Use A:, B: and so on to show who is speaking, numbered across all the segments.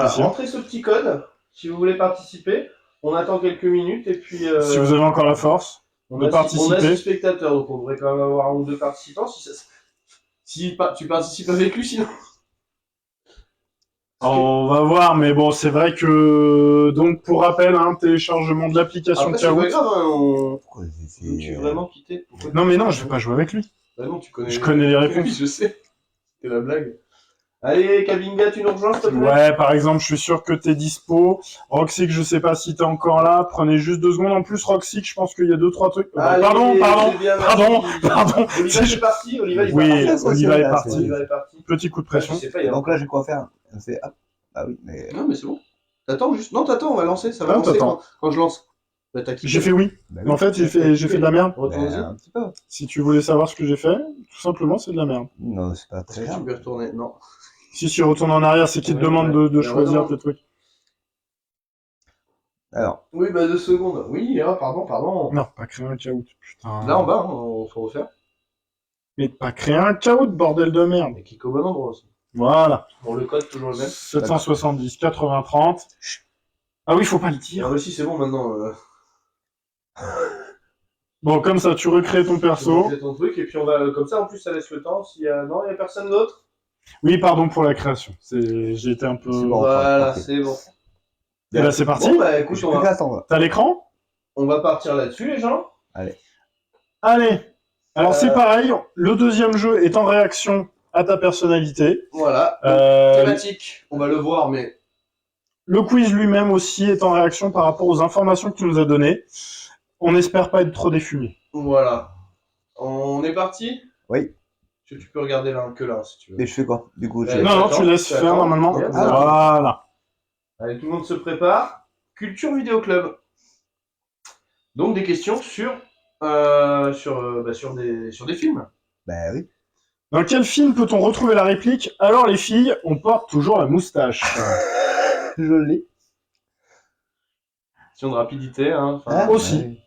A: Voilà,
B: Plaisir.
A: rentrez ce petit code si vous voulez participer. On attend quelques minutes et puis.
B: Si vous avez encore la force de
A: on a
B: participer.
A: 6 spectateurs, donc on devrait quand même avoir un ou deux participants. Si tu participes avec lui, sinon.
B: On va voir, mais bon, c'est vrai que, donc, pour rappel, téléchargement de l'application
A: Après, c'est pas
B: Kahoot.
A: grave, hein,
C: Pourquoi
A: veux-tu vraiment quitter? Pourquoi
B: Non, mais non, je vais pas jouer avec lui.
A: Bah non, tu connais.
B: Je connais les réponses.
A: Oui, je sais. C'est la blague. Allez, Kabinga, tu nous rejoins, s'il te plaît?
B: Ouais, par exemple, je suis sûr que t'es dispo. Roxic, je sais pas si t'es encore là. Prenez juste 2 secondes. En plus, Roxic, je pense qu'il y a 2-3 trucs.
A: Allez,
B: Pardon.
A: c'est bien, merci.
B: Pardon.
A: Oliva, c'est parti. Oliva, il
B: Oui,
A: est parti.
B: Oliva est
C: là,
B: parti.
A: Oliva est parti.
B: Petit coup de
A: Ah, je
B: pression.
A: sais pas, il y a
C: Donc là, j'ai quoi faire? C'est hop. Ah oui, mais.
A: Non, mais c'est bon. T'attends juste. Non, t'attends, on va lancer. Ça va
B: Ah,
A: lancer
B: t'attends.
A: quand je lance. Bah, t'as quitté.
B: J'ai fait oui.
C: Bah
B: Mais en fait, j'ai fait de la merde.
A: Retourne-y.
C: un petit peu.
B: Si tu voulais savoir ce que j'ai fait, tout simplement, c'est de la merde.
C: Non, c'est pas
A: Est-ce
C: très
A: que tu
C: grave.
A: peux retourner? Non.
B: Si retourne en arrière, c'est qu'il te
A: Ouais,
B: demande
A: ouais.
B: de
A: Mais
B: choisir
A: redemande.
B: tes trucs.
C: Alors,
A: Oui, bah 2 secondes. Oui, pardon.
B: Non, pas créer un Kahoot, putain.
A: Là en bas, on faut refaire.
B: Mais pas créer un Kahoot, bordel de merde.
A: Et clique au bon endroit aussi.
B: Voilà.
A: Bon, le code, toujours le même.
B: 770, 80, 30. Ah oui, faut pas le
A: Ah,
B: dire.
A: bah si, c'est bon maintenant.
B: Bon, comme ça, tu recrées ton perso.
A: C'est ton truc, et puis on va. Comme ça, en plus, ça laisse le temps. S'il y a. Non, il y a personne d'autre.
B: Oui, pardon pour la création. J'ai été un peu...
C: C'est bon.
A: Voilà,
C: parfait.
A: c'est bon.
B: Et là, c'est parti.
A: Bon, bah écoute,
C: Je peux plus attendre.
B: T'as l'écran?
A: on va partir là-dessus, les gens.
B: Allez. Alors, c'est pareil. Le deuxième jeu est en réaction à ta personnalité.
A: Voilà. Thématique, on va le voir, mais.
B: Le quiz lui-même aussi est en réaction par rapport aux informations que tu nous as données. On n'espère pas être trop défumé.
A: Voilà. On est parti?
C: Oui.
A: Tu peux regarder là, que là, si tu veux.
C: Mais je fais quoi? Du coup,
A: Ouais.
C: j'ai.
B: Non,
A: attends,
B: tu laisses
A: tu
B: faire
A: attends.
B: normalement.
A: Ouais,
B: Voilà.
A: Allez, tout le monde se prépare. Culture Vidéo Club. Donc des questions sur des films.
C: Bah oui.
B: Dans quel film peut-on retrouver la réplique « Alors les filles, on porte toujours la moustache
C: Je l'ai.
A: Question de rapidité, hein.
C: Ah,
B: aussi.
C: bah oui. ?»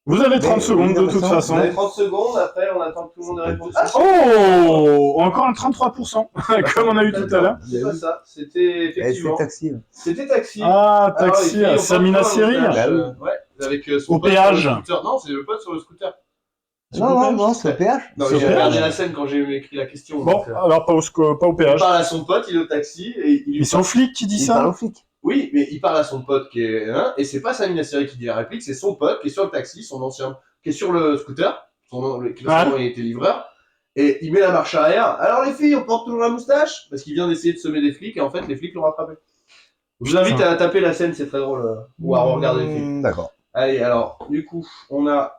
B: Vous avez 30
C: Mais,
B: secondes de
C: oui,
B: toute
C: non,
A: On
B: façon.
A: a 30 secondes, après on attend que tout le monde réponde. Ah,
B: Oh, encore un 33%, comme on a eu tout à l'heure.
A: c'est pas ça, c'était
C: Eh, c'est
A: effectivement.
C: taxi.
A: C'était Taxi.
B: Ah,
A: Alors, les
B: Taxi,
A: filles, on porte
B: Samina
A: toujours la
B: Seri.
A: moustache,
C: Bah
A: ouais, avec son
B: Au
A: pote
B: péage.
A: sur le scooter. Non, c'est le pote sur le scooter.
C: Non, c'est au péage.
A: Non,
B: C'est
A: j'ai
B: au
A: regardé
B: péage.
A: la scène quand j'ai écrit la question.
B: Bon,
A: donc,
B: alors pas au
A: il
B: péage.
A: parle à son pote, il est au taxi et il lui
B: Et c'est au flic qui dit
C: Il parle
B: ça
C: au flic.
A: Oui, mais il parle à son pote qui est. Hein, et c'est pas Samina Seri qui dit la réplique, c'est son pote qui est sur le taxi, son ancien. Qui est sur le scooter. Qui il était livreur. Et il met la marche arrière. Alors les filles, on porte toujours la moustache? Parce qu'il vient d'essayer de semer des flics et en fait, les flics l'ont rattrapé. Je vous invite à taper la scène, c'est très drôle. Ou à regarder le film.
C: D'accord.
A: Allez, alors, du coup, on a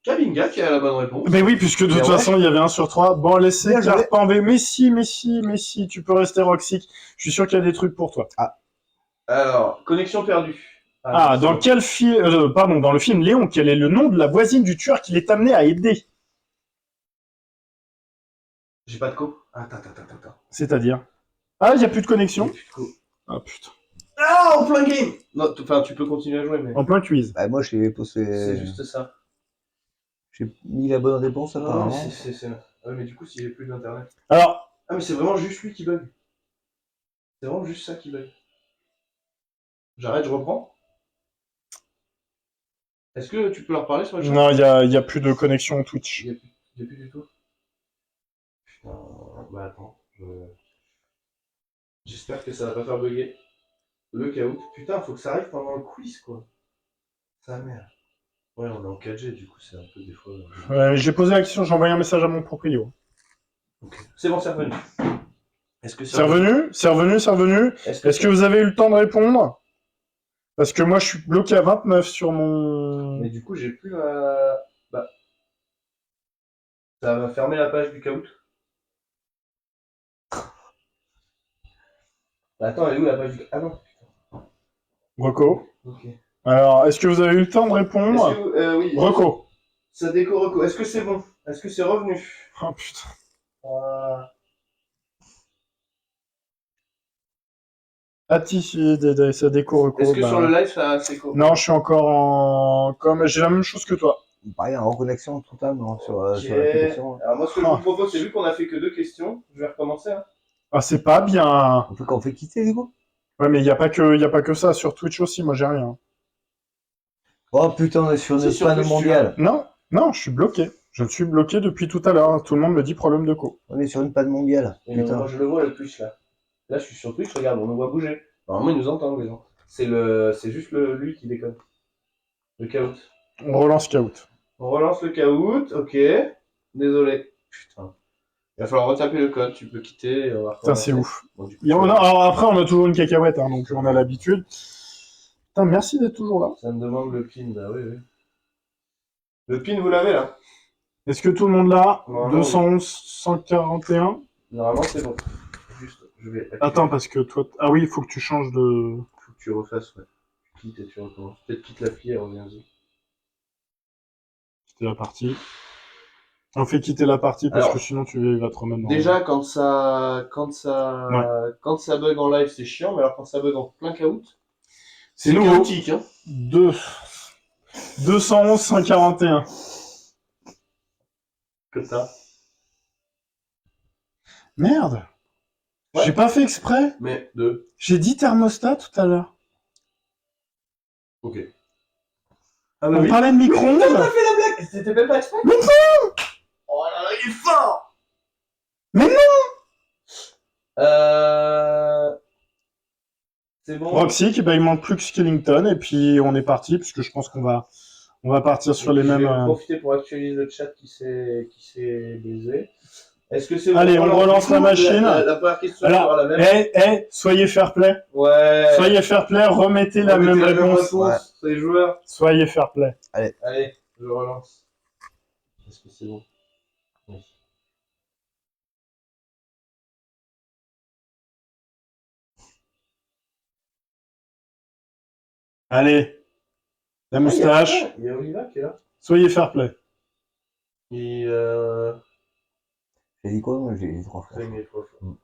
A: Kabinga qui a la bonne réponse.
B: Mais oui, puisque de toute façon, il y avait 1 sur 3. Bon, laissez
C: Bien
B: Claire
C: joué.
B: Panvé. Mais si, tu peux rester Roxic. Je suis sûr qu'il y a des trucs pour toi.
A: Alors, connexion perdue.
B: Ah, dans quel film, dans le film Léon, quel est le nom de la voisine du tueur qu'il est amené à aider?
A: J'ai pas de co. Attends.
B: C'est-à-dire? Ah, il n'y a plus de connexion?
A: J'ai plus de co.
B: Ah, putain.
A: Ah, en plein game. Non, enfin, tu peux continuer à jouer, mais
B: En plein quiz.
C: Bah, moi, j'ai posé.
A: c'est juste ça.
C: J'ai mis la bonne réponse,
A: Non,
C: apparemment.
A: c'est. Ah, mais du coup, s'il n'y a plus d'internet.
B: Alors,
A: Ah, mais c'est vraiment juste lui qui bug. C'est vraiment juste ça qui bug. J'arrête, je reprends. Est-ce que tu peux leur parler sur le chat?
B: non, il y a plus de connexion Twitch.
A: Il y a plus du tout. Putain, bah attends. J'espère que ça va pas faire bugger le Kahoot. Putain, faut que ça arrive pendant le quiz, quoi. Sa mère. Ouais, on est en 4G, du coup, c'est un peu des fois.
B: J'ai posé la question, j'ai envoyé un message à mon proprio.
A: Ok. C'est bon, c'est revenu. Est-ce que
B: C'est revenu? C'est revenu? Est-ce que vous avez eu le temps de répondre? Parce que moi, je suis bloqué à 29 sur mon...
A: Mais du coup, j'ai plus ma. Bah. Ça va fermer la page du Kahoot. Bah, attends, elle est où la page du. Ah non.
B: Reco.
A: Ok.
B: Alors, est-ce que vous avez eu le temps de répondre?
A: Est-ce que oui.
B: Reco.
A: Ça déco Reco. Est-ce que c'est bon? Est-ce que c'est revenu?
B: Oh putain. Ça déco Reco.
A: Est-ce que
B: bah...
A: sur le live, ça c'est quoi?
B: Non, je suis encore en... Comme j'ai la même chose que toi.
C: Pareil, en reconnexion totale non, sur
A: Ok.
C: l'application.
A: Alors moi, ce que je vous propose, c'est vu qu'on a fait que 2 questions, je vais recommencer. Hein.
B: Ah, c'est pas bien.
C: On fait quitter, du coup.
B: Ouais, mais y a pas que ça. Sur Twitch aussi, moi, j'ai rien.
C: Oh putain, on est sur
A: C'est
C: une
A: sur
C: panne
A: Twitch,
C: mondiale.
B: Non, je suis bloqué. Je suis bloqué depuis tout à l'heure. Tout le monde me dit problème de co.
C: On est sur une panne mondiale.
A: Et moi,
C: Putain.
A: je le vois le Twitch là. Là, je suis sur Twitch, regarde, on nous voit bouger. Normalement, ils nous entendent, les gens. C'est juste lui qui déconne. Le caout.
B: On relance Kahoot.
A: On relance le caout, ok. Désolé. Putain. Il va falloir retaper le code, tu peux quitter et on va
B: Putain,
A: recommencer.
B: c'est ouf.
A: Bon, du coup,
B: Alors après, on a toujours une cacahuète, hein, donc on a l'habitude. Putain, merci d'être toujours là.
A: ça me demande le pin, bah oui, oui. Le pin, vous l'avez là?
B: Est-ce que tout le monde l'a?
A: Normalement,
B: 211, 141.
A: Normalement, c'est bon. Juste, je vais.
B: Attends, parce que toi... Ah oui, il faut que tu changes de...
A: Faut que tu refasses, ouais. Tu quittes et tu recommences. Peut-être quitte l'appli et reviens-y.
B: C'était la partie. On fait quitter la partie parce
A: Alors,
B: que sinon il va te remettre dans...
A: Déjà, quand ça bug en live, c'est chiant, mais alors quand ça bug en plein caout,
B: C'est nouveau.
A: chaotique, hein.
B: 211, 141.
A: Que ça.
B: Merde.
A: Ouais.
B: J'ai pas fait exprès.
A: Mais deux.
B: J'ai dit thermostat tout à l'heure.
A: Ok. Ah bah
B: On
A: oui.
B: parlait de micro-ondes.
A: Putain, t'as fait la blague. C'était même pas exprès.
B: Mais non.
A: Oh là là, il est fort.
B: Mais non.
A: C'est bon.
B: Roxy, bah, il manque plus que Skellington et puis on est parti puisque je pense qu'on va partir sur les
A: Je
B: mêmes...
A: vais profiter pour actualiser le chat qui s'est baisé. Est-ce que c'est bon?
B: Allez, on relance la machine.
A: La première question
B: Alors,
A: sera la même.
B: soyez fair play.
A: Ouais.
B: Soyez fair play, remettez la même réponse.
C: Ouais.
A: C'est les joueurs.
B: Soyez fair play.
A: Allez, je relance. Est-ce que c'est bon? Oui.
B: Allez. La moustache.
A: Il y a Oliva qui est là.
B: Soyez fair play.
A: Et
C: J'ai dit quoi? Moi, j'ai dit 3 fois.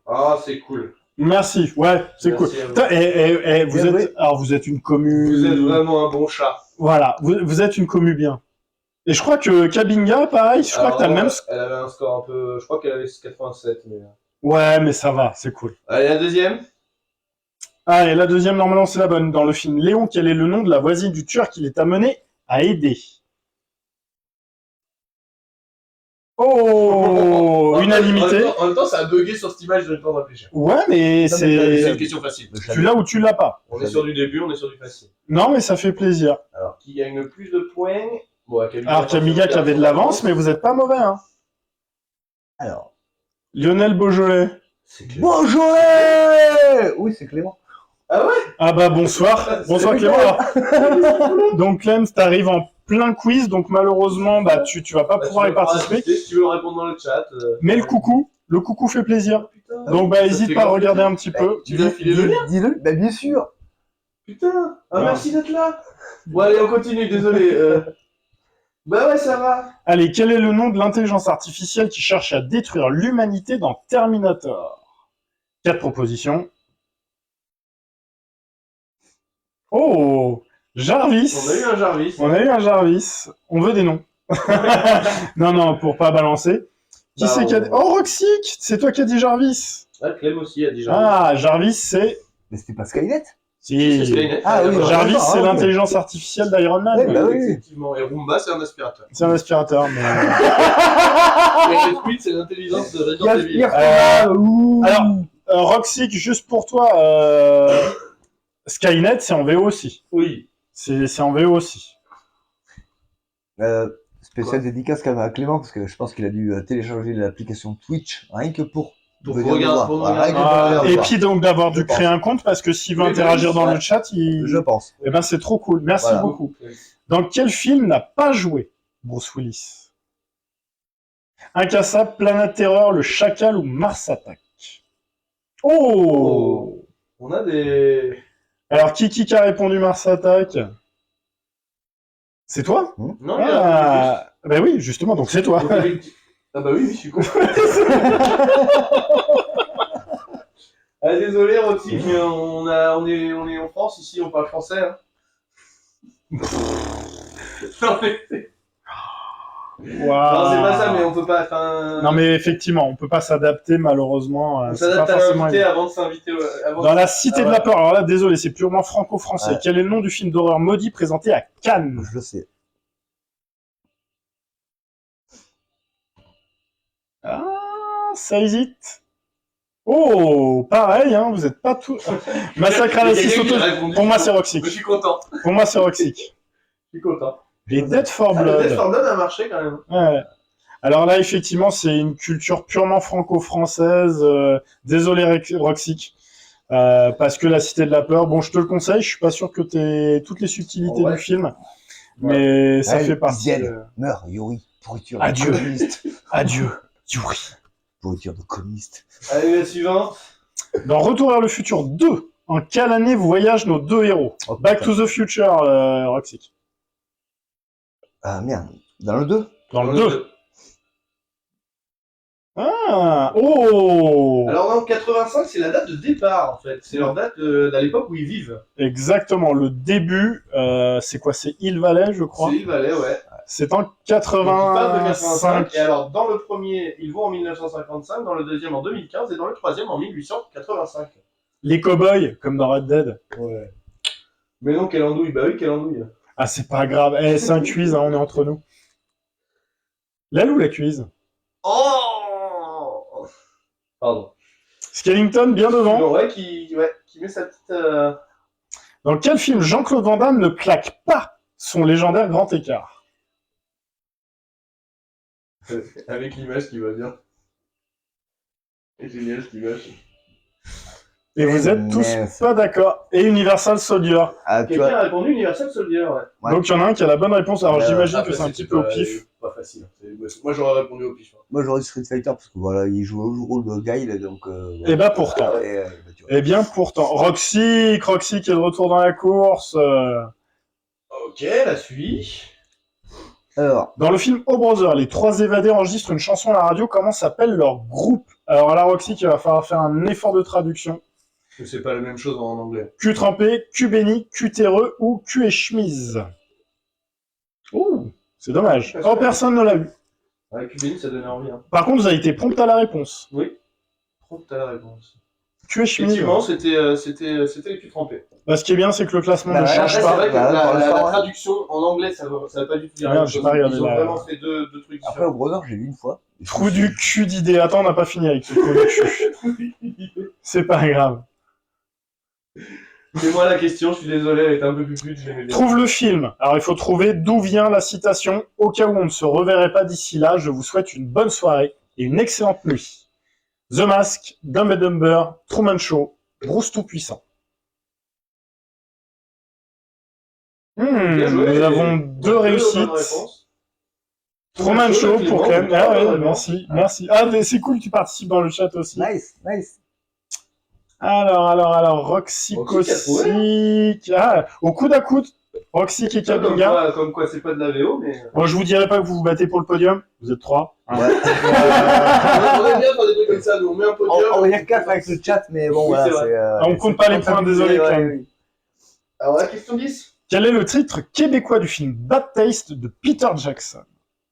A: Ah, c'est cool.
B: Merci. Ouais, c'est cool.
A: Merci à vous.
B: Putain, vous êtes une commu.
A: Vous êtes vraiment un bon chat.
B: Voilà, vous êtes une commu bien. Et je crois que Kabinga, pareil, je crois
A: Alors,
B: que t'as le même.
A: Elle avait un score un peu. Je crois qu'elle avait 87, mais.
B: Ouais, mais ça va, c'est cool.
A: Allez, la deuxième.
B: Allez, la deuxième, normalement, c'est la bonne. Dans le film Léon, quel est le nom de la voisine du tueur qui l'est amené à aider? Oh, unanimité.
A: En même temps, ça a bugué sur cette image, j'ai le temps de réfléchir.
B: Ouais, mais
A: C'est une
B: c'est.
A: question facile.
B: Tu l'as ou tu l'as pas?
A: On est sur du début, on est sur du facile.
B: Non, mais ça fait plaisir.
A: Alors, qui gagne le plus de points? Bon,
B: Alors, Kamiga qui avait de l'avance, mais vous êtes pas mauvais, hein.
C: Alors.
B: Lionel Beaujolais.
A: C'est clair.
C: Bonjour. Oui, c'est Clément.
A: Ah ouais?
B: Ah bah bonsoir. Bonsoir
A: C'est
B: Clément. Alors, donc Clem, t'arrives en plein quiz, donc malheureusement, bah tu vas pas pouvoir y participer.
A: Si tu veux répondre dans le chat.
B: Mais le coucou fait plaisir.
A: Putain.
B: Donc bah
A: Ça
B: hésite
A: fait
B: pas à
A: grand
B: regarder
A: plaisir.
B: un petit peu.
A: Tu veux filer le lien?
C: Dis-le. Bah, bien sûr.
A: Putain. Ah,
B: Ouais.
A: merci d'être là. Bon, allez, on continue, désolé. Bah ouais, ça va.
B: Allez, quel est le nom de l'intelligence artificielle qui cherche à détruire l'humanité dans Terminator? 4 propositions. Oh, Jarvis.
A: On a eu un Jarvis.
B: On a eu un Jarvis. On veut des noms. non, pour pas balancer. Qui
A: Bah,
B: c'est qui a dit... Oh, Roxy, c'est toi qui as dit Jarvis.
A: Ah, Clem aussi a dit Jarvis.
B: Ah, Jarvis, c'est...
C: Mais c'était pas Skynet?
A: C'est
B: Si.
A: Skynet.
C: Ah oui,
B: Jarvis,
C: d'accord,
B: c'est
C: ah, oui.
B: l'intelligence artificielle d'Iron Man.
C: Ouais, bah oui.
A: Effectivement. Et Roomba, c'est un aspirateur.
B: C'est un aspirateur, mais...
A: Et Red Queen, c'est l'intelligence de Resident Evil.
B: Alors, Roxy, juste pour toi, Skynet, c'est en VO aussi.
A: Oui.
B: C'est en VO aussi.
C: Spécial dédicace quand même à Clément, parce que je pense qu'il a dû télécharger l'application Twitch, rien que pour venir nous voir.
A: pour nous
C: Voilà,
A: regarder.
C: rien que pour venir nous
B: Et
C: voir.
B: puis donc d'avoir dû
C: Je pense.
B: créer un compte, parce que s'il veut
A: Oui,
B: interagir dans
A: ouais.
B: le chat,
C: Je pense.
B: eh ben c'est trop cool. Merci
C: Voilà.
B: beaucoup. Dans quel film n'a pas joué Bruce Willis? Incassable, Planète Terreur, Le Chacal ou Mars Attack? Oh,
A: On a des.
B: Alors qui a répondu Mars Attack? C'est toi?
A: Non, il y a.
B: Ah, ben oui, justement, donc c'est toi.
A: Ah bah oui, je suis con. Ah désolé Roxy, mais on est en France ici, on parle français. Hein. Non mais Non, c'est pas ça, mais on peut pas.
B: Non, mais effectivement, on peut pas s'adapter, malheureusement.
A: On
B: c'est
A: s'adapte
B: pas
A: à
B: forcément
A: l'invité
B: évident.
A: avant de s'inviter.
B: Dans la Cité de la Peur, alors là, désolé, c'est purement franco-français.
C: Ouais.
B: Quel est le nom du film d'horreur maudit présenté à Cannes?
C: Je le sais.
B: Ah, ça hésite. Oh, pareil, hein, vous êtes pas tout. Massacre à la scie sauteuse. Pour moi, c'est
A: Je
B: Roxic.
A: suis content.
B: Pour moi, c'est Roxic.
A: Je suis content.
B: Et Dead for
A: Ah, le
B: Blood.
A: Death for Blood a marché quand même.
B: Ouais. Alors là, effectivement, c'est une culture purement franco-française. Désolé, Roxic. Parce que la Cité de la Peur, bon, je te le conseille, je suis pas sûr que t'aies toutes les subtilités
A: Ouais.
B: du film, mais ça
C: Ouais,
B: fait partie.
C: Ziel, meurt, Yuri, pourriture de
B: Adieu.
C: communiste.
B: Adieu, Yuri.
C: Pourriture de communiste.
A: Allez, la suivante.
B: Dans Retour vers le futur 2, en quelle année voyagent nos deux héros?
C: Oh,
B: Back
C: putain.
B: to the Future, Roxic.
C: Ah merde, dans le 2
B: Dans le 2. Ah, oh.
A: Alors, dans 85, c'est la date de départ, en fait. C'est leur date à l'époque où ils vivent.
B: Exactement, le début, c'est quoi? C'est Hill Valley, je crois.
A: C'est Hill Valley, ouais.
B: C'est en
A: Donc, ils partent de
B: 85.
A: Et alors, dans le premier, ils vont en 1955, dans le deuxième en 2015 et dans le troisième en 1885.
B: Les cowboys, comme dans Red Dead.
A: Ouais. Mais non, quelle andouille. Bah oui, quelle andouille.
B: Ah, c'est pas grave. Eh, c'est un quiz, hein, on est entre nous. L'aile ou la cuise?
A: Oh Pardon.
B: Skellington, bien devant.
A: Non, ouais, qui met sa petite...
B: Dans quel film Jean-Claude Van Damme ne claque pas son légendaire grand écart?
A: avec l'image qui va bien. C'est génial, cette image.
B: Et vous êtes tous
C: Mince.
B: pas d'accord. Et Universal Soldier.
C: Ah, tu
A: Quelqu'un
C: vois,
A: a répondu Universal Soldier, ouais.
C: Ouais.
B: Donc il y en a un qui a la bonne réponse. Alors j'imagine
A: Après,
B: que c'est un
A: c'était
B: petit peu au
A: pas-
B: pif.
A: Pas facile. Moi, j'aurais répondu au pif. Hein.
C: moi j'aurais dit Street Fighter parce que voilà, il joue au rôle de Guile, donc.
B: Et bah pourtant.
C: Et, bah, tu vois.
B: Eh bien pourtant. Roxy qui est de retour dans la course.
A: Ok, la suite.
C: Alors,
B: Dans le film Oh Brother, les trois évadés enregistrent une chanson à la radio. Comment s'appelle leur groupe? Alors là, Roxy, il va falloir faire un effort de traduction.
A: Que c'est pas la même chose en anglais.
B: Cul trempé, cul béni, cul terreux ou cul et chemise. Oh, c'est dommage. Oh, personne ne l'a vu.
A: Ouais, Cubéni, ça donnait envie. Hein.
B: Par contre, vous avez été prompt à la réponse.
A: Oui. Prompt à la réponse.
B: Cul et chemise.
A: Effectivement, c'était les culs trempés.
B: Bah, ce qui est bien, c'est que le classement
C: Bah,
B: ne
A: Après,
B: change
A: c'est
B: pas.
A: vrai que
C: Bah, pour
A: la
C: l'instant, ouais.
A: traduction en anglais, ça va pas du tout dire la
B: Merde,
A: même
B: j'ai
A: chose.
B: pas regardé
A: Ils ont
B: la-
A: vraiment fait deux trucs
C: après,
A: différents.
C: au Brother, j'ai vu une fois.
B: Trou du cul d'idée. Attends, on n'a pas fini avec ce trou du cul. C'est pas grave.
A: C'est moi la question, je suis désolé, elle était un peu plus je l'aimais bien.
B: Trouve le film. Alors, il faut trouver d'où vient la citation. Au cas où on ne se reverrait pas d'ici là, je vous souhaite une bonne soirée et une excellente nuit. The Mask, Dumb and Dumber, Truman Show, Bruce Tout-Puissant.
A: Bien joué,
B: Nous
A: et-
B: avons deux
A: bonnes
B: réussites.
A: réponses.
B: Truman Show pour Clem.
A: Clément,
B: Ah ouais,
A: vraiment.
B: merci, merci. Ah, mais c'est cool, tu participes dans le chat aussi.
C: Nice, nice.
B: Alors, Roxy
A: Roxy qui a trouvé,
B: Kosic. Ah, au coude à coude, Roxy et Kabinga.
A: Comme quoi, c'est pas de la VO, mais.
B: Bon, je vous dirai pas que vous vous battez pour le podium. Vous êtes trois.
C: Ouais.
A: on aime bien faire des trucs comme ça, nous on met un podium.
C: On va dire 4 avec le chat, mais bon,
A: Oui,
C: voilà.
A: c'est vrai.
C: c'est,
B: Ah, on compte pas les points, désolé,
C: ouais,
B: Clem.
C: oui.
A: Alors la question 10.
B: Quel est le titre québécois du film Bad Taste de Peter Jackson?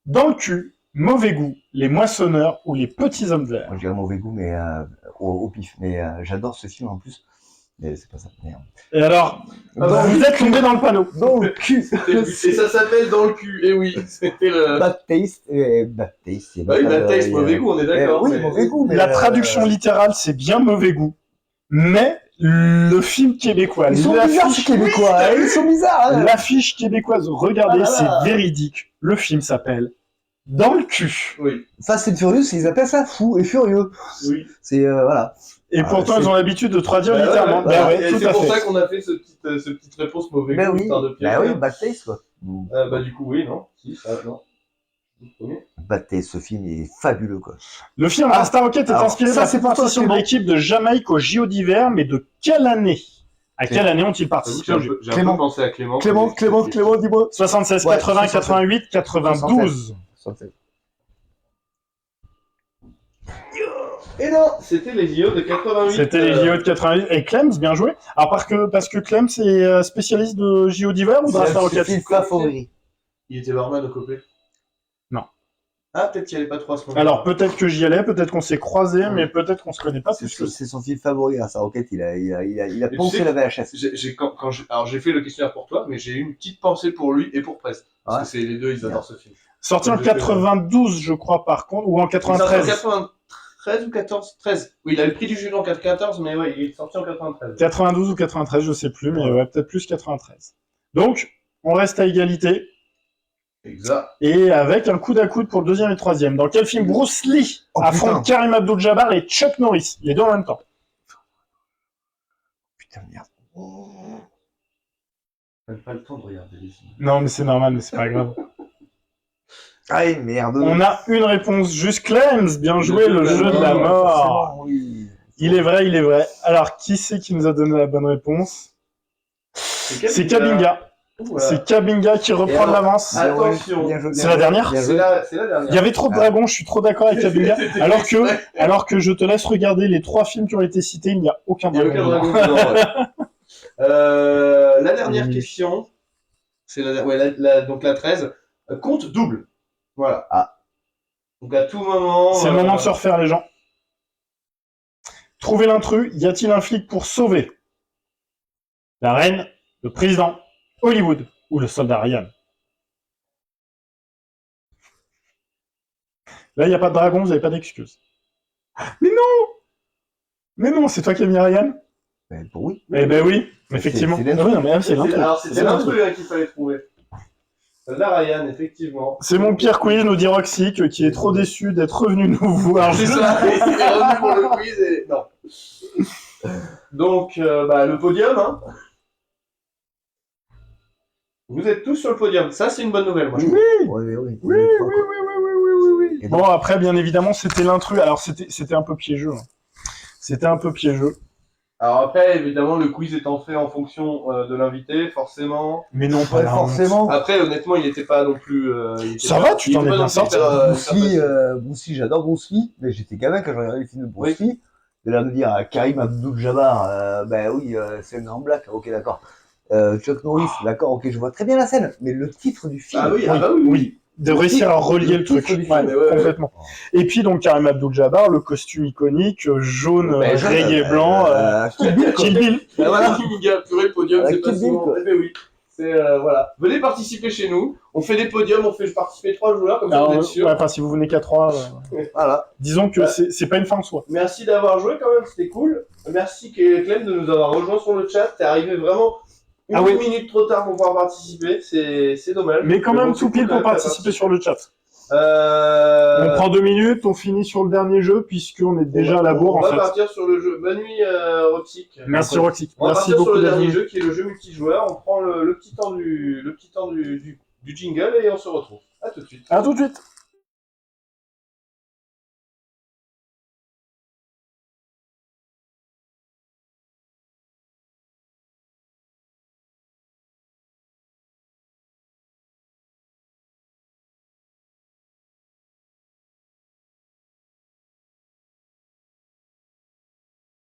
B: Dans le cul, mauvais goût, les moissonneurs ou les petits hommes verts?
C: Moi, je dirais mauvais goût, mais au pif. Mais j'adore ce film en plus. Mais c'est pas ça. Merde.
B: Et alors,
C: Dans
B: vous
C: le
B: êtes tombé dans le panneau.
C: Dans le cul.
A: Et ça s'appelle dans le cul, et oui, c'était le.
C: Bad taste. Bad taste.
A: Bah oui, bad taste, mauvais goût, on est d'accord.
C: Oui,
A: mais-
C: mauvais goût. Mais
B: La traduction littérale, c'est bien mauvais goût. Mais le film québécois,
C: Ils sont bizarres, ces
B: l'affiche
C: Québécois. Hein, ils sont bizarres. Hein.
B: l'affiche québécoise, regardez,
C: Ah là là.
B: c'est véridique. Le film s'appelle Dans le cul.
A: Oui,
C: Fast and Furious, ils appellent ça fou et furieux.
A: oui.
C: C'est voilà.
B: Et
C: Ah,
B: pourtant,
C: c'est-
B: ils ont l'habitude de traduire
A: Bah ouais,
B: littéralement.
A: ouais,
B: Bah ouais,
A: et
B: tout
A: c'est
B: à
A: pour
B: fait.
A: ça qu'on a fait ce petite réponse mauvais
C: Ben
A: goût,
C: oui.
A: histoire de pied.
C: Bah oui, bad taste quoi.
A: Bah du coup, oui, non. Si, ça, non. Le premier.
C: Bad taste, ce film est fabuleux quoi.
B: Le film
C: Ah,
B: Star Rocket est
C: alors,
B: inspiré de
C: ça,
B: la
C: c'est pour toi,
B: participation de
C: Clément.
B: l'équipe de Jamaïque au JO d'hiver, mais de quelle année? À quelle année ont-ils participé au JO?
A: J'ai un
C: Clément.
A: peu pensé à Clément.
C: Clément, dis-moi.
B: 76,
C: Ouais,
B: 80,
C: 76.
B: 88, 92.
A: Et non, c'était les JO de 88.
B: C'était les JO de 88. Et Clems, bien joué. Alors parce que Clems est spécialiste de JO d'hiver ou de
C: C'est
B: Star
C: un
B: Rocket?
C: film favori.
A: Il était barman au copé. Ah, peut-être qu'il n'y avait pas trop à ce moment.
B: Alors peut-être que j'y allais, peut-être qu'on s'est croisés, mais peut-être qu'on se connaît pas plus que ça.
C: C'est son film favori, hein, sa roquette, il a
A: tu
C: poncé
A: sais
C: la VHS.
A: Alors j'ai fait le questionnaire pour toi, mais j'ai eu une petite pensée pour lui et pour Presse. Parce
C: Ouais.
A: que c'est les deux, ils adorent ce film.
B: Sorti en 92, je crois, par contre, ou en
A: Il est sorti en
B: 93.
A: 93 ou 14 13. Oui, il a eu le prix du jury en 14, mais ouais, il est sorti en 93.
B: 92 ou 93, je sais plus, mais ouais, peut-être plus 93. Donc, on reste à égalité.
A: Exact.
B: Et avec un coude à coude pour le deuxième et le troisième. Dans quel film Bruce Lee
C: Oh,
B: affronte
C: putain.
B: Karim Abdul-Jabbar et Chuck Norris, les deux en même temps?
C: Putain, merde.
A: T'as pas le temps de regarder les films.
B: Non, mais c'est normal, mais c'est pas grave.
C: Aïe, merde.
B: On a une réponse juste. Clems, bien joué, le jeu de la mort.
C: Forcément, oui.
B: Il est vrai, il est vrai. Alors, qui c'est qui nous a donné la bonne réponse? C'est Kabinga.
A: Voilà.
B: C'est Kabinga qui reprend de l'avance.
A: Ah, Attention.
C: Bien joué, bien
B: C'est la
C: joué,
B: dernière
C: bien
A: C'est
C: joué.
A: la
B: Il y
A: dernière.
B: avait trop de dragons, je suis trop d'accord avec Kabinga. Alors que je te laisse regarder les 3 films qui ont été cités, il n'y a aucun
A: Il n'y a aucun
B: dragon.
A: dragon dedans, ouais. La dernière
B: Oui.
A: question, c'est donc la 13. Compte double. Voilà.
C: Ah.
A: Donc à tout moment.
B: C'est le moment de se refaire, les gens. Trouvez l'intrus, y a-t-il un flic pour sauver la reine, le président, Hollywood ou le soldat Ryan? Là, il n'y a pas de dragon, vous n'avez pas d'excuses. Mais non! Mais non, c'est toi qui as mis Ryan?
C: Ben, pour oui.
B: Eh ben oui, effectivement.
C: c'est l'intrus.
B: Ah oui, non, mais c'est l'intrus.
A: Alors c'était
B: C'est l'intrus.
A: l'intrus qu'il fallait trouver. La Ryan, effectivement.
B: C'est mon pire quiz, nous dit Roxy, qui est trop déçu d'être revenu nous voir.
A: C'est ça, il est revenu pour le quiz et. Non. Donc, le podium, hein. Vous êtes tous sur le podium. Ça, c'est une bonne nouvelle, moi. Je trouve.
C: Oui. Et donc,
B: Bon, après, bien évidemment, c'était l'intrus. Alors, c'était un peu piégeux. Hein. C'était un peu piégeux.
A: Alors après, évidemment, le quiz étant fait en fonction de l'invité, forcément.
B: Mais non, pas
C: ouais,
B: la honte.
C: forcément.
A: Après, honnêtement, il n'était pas non plus.
B: Ça va, tu t'en es bien sorti.
C: Bruce Lee, j'adore Bruce Lee, mais j'étais gamin quand j'ai regardé les films de Bruce Lee. De là me dire Karim Abdul-Jabbar, ben oui, c'est un grand black, ok d'accord. Chuck Norris, d'accord, ok, je vois très bien la scène, mais le titre du film.
A: Ah oui,
B: Oui. De réussir à relier le truc.
C: titre du
B: Ouais,
C: film,
A: ouais.
B: complètement. Et puis, donc, Karim Abdul-Jabbar, le costume iconique, jaune,
C: Ben,
B: rayé blanc,
C: Kill Bill, quoi.
B: Kill Bill.
A: Ah, voilà, Kinga, purée, le podium,
C: Avec
A: c'est pas
C: Kill Bill,
A: souvent.
C: quoi.
A: Eh ben oui. C'est, voilà. Venez participer chez nous. On fait des podiums, je participer 3 joueurs, comme ça
B: Alors,
A: vous êtes sûr.
B: ouais, enfin, si vous venez qu'à 3,
C: Voilà.
B: disons que
A: Ouais.
B: c'est pas une fin en soi.
A: Merci d'avoir joué quand même, c'était cool. Merci Clem de nous avoir rejoints sur le chat. T'es arrivé vraiment une minute trop tard pour pouvoir participer. C'est dommage.
B: Mais quand même,
A: bon, c'est
B: tout pile
A: cool
B: pour
A: quand même
B: participer sur le chat.
A: Euh...
B: On prend 2 minutes, on finit sur le dernier jeu, puisqu'on est déjà à la bourre,
A: On
B: en
A: va
B: fait.
A: partir sur le jeu. Bonne nuit, Roxic.
B: Merci, Roxy.
A: On va
B: Merci
A: partir
B: beaucoup
A: sur le
B: d'être
A: dernier
B: venu.
A: jeu qui est le jeu multijoueur. On prend le petit temps du jingle et on se retrouve. À tout de suite.
B: À tout de suite.